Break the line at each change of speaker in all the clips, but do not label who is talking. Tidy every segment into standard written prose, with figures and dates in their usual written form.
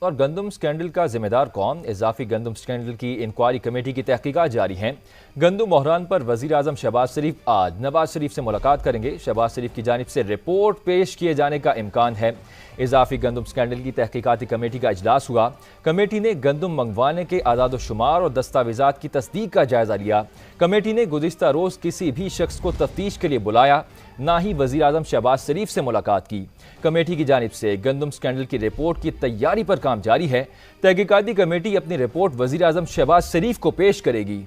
اور گندم سکینڈل کا ذمہ دار کون؟ اضافی گندم سکینڈل کی انکوائری کمیٹی کی تحقیقات جاری ہیں۔ گندم بحران پر وزیر اعظم شہباز شریف آج نواز شریف سے ملاقات کریں گے۔ شہباز شریف کی جانب سے رپورٹ پیش کیے جانے کا امکان ہے۔ اضافی گندم سکینڈل کی تحقیقاتی کمیٹی کا اجلاس ہوا۔ کمیٹی نے گندم منگوانے کے اعداد و شمار اور دستاویزات کی تصدیق کا جائزہ لیا۔ کمیٹی نے گزشتہ روز کسی بھی شخص کو تفتیش کے لیے بلایا، نہ ہی وزیر اعظم شہباز شریف سے ملاقات کی۔ کمیٹی کی جانب سے گندم سکینڈل کی رپورٹ کی تیاری پر کام جاری ہے۔ تحقیقاتی کمیٹی اپنی رپورٹ وزیر اعظم شہباز شریف کو پیش کرے گی۔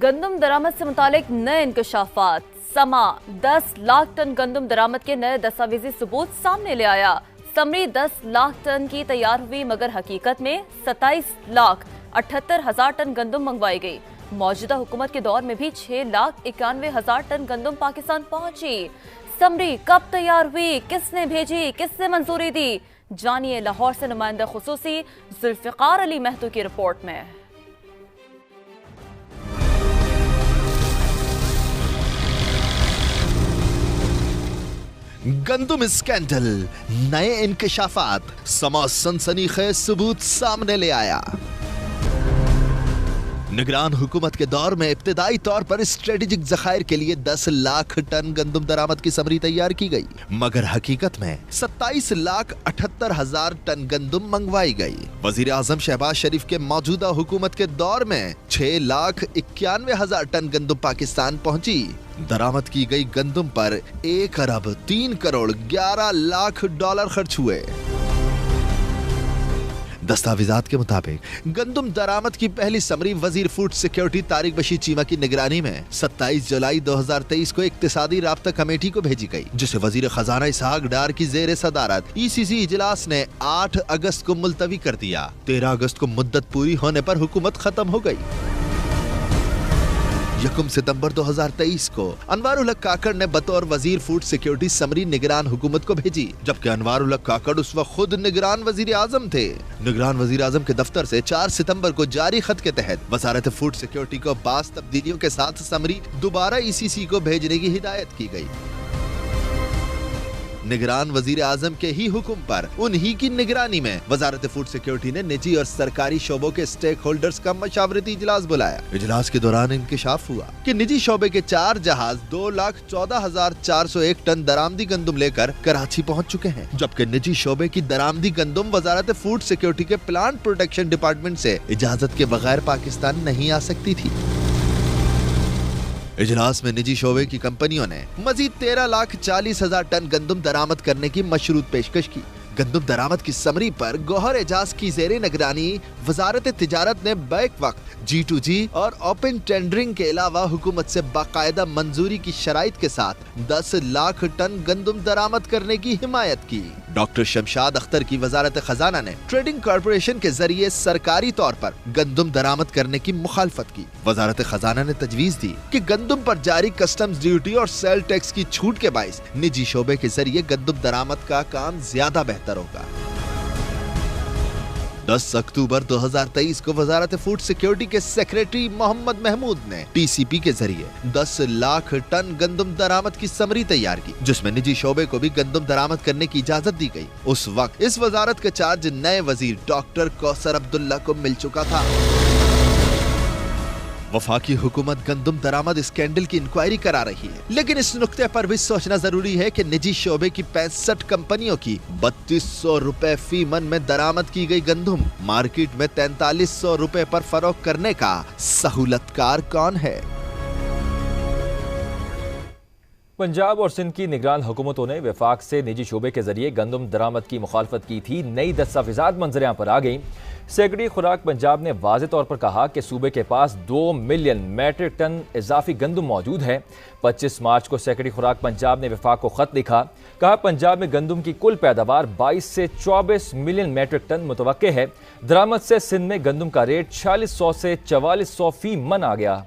گندم درآمد سے متعلق نئے انکشافات۔ سما 10 لاکھ ٹن گندم درآمد کے نئے دستاویزی ثبوت سامنے لے آیا۔ سمری 10 لاکھ ٹن کی تیار ہوئی، مگر حقیقت میں 27,78,000 ٹن گندم منگوائی گئی۔ موجودہ حکومت کے دور میں بھی 6,91,000 ٹن گندم پاکستان پہنچی۔ سمری کب تیار ہوئی، کس نے بھیجی، کس نے منظوری دی؟ جانیے لاہور سے نمائندہ خصوصی ذوالفقار علی مہتو کی رپورٹ میں۔
گندم اسکینڈل، نئے انکشافات، سما سنسنی خیز ثبوت سامنے لے آیا۔ نگران حکومت کے دور میں ابتدائی طور پر اسٹریٹجک ذخائر کے لیے 10 لاکھ ٹن گندم درآمد کی سمری تیار کی گئی، مگر حقیقت میں 27,78,000 ٹن گندم منگوائی گئی۔ وزیر اعظم شہباز شریف کے موجودہ حکومت کے دور میں 6,91,000 ٹن گندم پاکستان پہنچی۔ درآمد کی گئی گندم پر 1,03,11,00,000 ڈالر خرچ ہوئے۔ دستاویزات کے مطابق گندم درآمد کی پہلی سمری وزیر فوڈ سیکیورٹی طارق بشیر چیمہ کی نگرانی میں 27 جولائی 2023 کو اقتصادی رابطہ کمیٹی کو بھیجی گئی، جسے وزیر خزانہ اسحاق ڈار کی زیر صدارت ECC اجلاس نے 8 اگست کو ملتوی کر دیا۔ 13 اگست کو مدت پوری ہونے پر حکومت ختم ہو گئی۔ 1 ستمبر 2023 کو انوار الحق کاکڑ نے بطور وزیر فوڈ سیکیورٹی سمری نگران حکومت کو بھیجی، جبکہ انوار الحق کاکڑ اس وقت خود نگران وزیر اعظم تھے۔ نگران وزیر اعظم کے دفتر سے 4 ستمبر کو جاری خط کے تحت وزارت فوڈ سیکیورٹی کو بعض تبدیلیوں کے ساتھ سمری دوبارہ ECC کو بھیجنے کی ہدایت کی گئی۔ نگران وزیر اعظم کے ہی حکم پر انہی کی نگرانی میں وزارت فوڈ سیکیورٹی نے نجی اور سرکاری شعبوں کے سٹیک ہولڈرز کا مشاورتی اجلاس بلایا۔ اجلاس کے دوران انکشاف ہوا کہ نجی شعبے کے 4 جہاز 2,14,401 ٹن درآمدی گندم لے کر کراچی پہنچ چکے ہیں، جبکہ نجی شعبے کی درآمدی گندم وزارت فوڈ سیکیورٹی کے پلانٹ پروٹیکشن ڈپارٹمنٹ سے اجازت کے بغیر پاکستان نہیں آ سکتی تھی۔ اجلاس میں نجی شعبے کی کمپنیوں نے مزید 13,40,000 ٹن گندم درآمد کرنے کی مشروط پیشکش کی۔ گندم درآمد کی سمری پر گوہر اعجاز کی زیر نگرانی وزارت تجارت نے بیک وقت G2G اور اوپن ٹینڈرنگ کے علاوہ حکومت سے باقاعدہ منظوری کی شرائط کے ساتھ 10 لاکھ ٹن گندم درآمد کرنے کی حمایت کی۔ ڈاکٹر شمشاد اختر کی وزارت خزانہ نے ٹریڈنگ کارپوریشن کے ذریعے سرکاری طور پر گندم درآمد کرنے کی مخالفت کی۔ وزارت خزانہ نے تجویز دی کہ گندم پر جاری کسٹمز ڈیوٹی اور سیل ٹیکس کی چھوٹ کے باعث نجی شعبے کے ذریعے گندم درآمد کا کام زیادہ بہتر ہوگا۔ 10 اکتوبر 2023 کو وزارت فوڈ سیکیورٹی کے سیکریٹری محمد محمود نے TCP کے ذریعے 10 لاکھ ٹن گندم درآمد کی سمری تیار کی، جس میں نجی شعبے کو بھی گندم درآمد کرنے کی اجازت دی گئی۔ اس وقت اس وزارت کا چارج نئے وزیر ڈاکٹر کوثر عبداللہ کو مل چکا تھا۔ وفاقی حکومت گندم درآمد اسکینڈل کی انکوائری کرا رہی ہے، لیکن اس نقطے پر بھی سوچنا ضروری ہے کہ نجی شعبے کی 65 کمپنیوں کی 3200 روپے فی من میں درآمد کی گئی گندم مارکیٹ میں 4300 روپے پر فروخت کرنے کا سہولت کار کون ہے؟
پنجاب اور سندھ کی نگران حکومتوں نے وفاق سے نجی شعبے کے ذریعے گندم درآمد کی مخالفت کی تھی۔ نئی دستاویزات منظر پر آ گئیں۔ سیکرٹری خوراک پنجاب نے واضح طور پر کہا کہ صوبے کے پاس 2 ملین میٹرک ٹن اضافی گندم موجود ہے۔ 25 مارچ کو سیکرٹری خوراک پنجاب نے وفاق کو خط لکھا، کہا پنجاب میں گندم کی کل پیداوار 22 سے 24 ملین میٹرک ٹن متوقع ہے۔ درآمد سے سندھ میں گندم کا ریٹ 4600 سے 4400 فی من آ گیا۔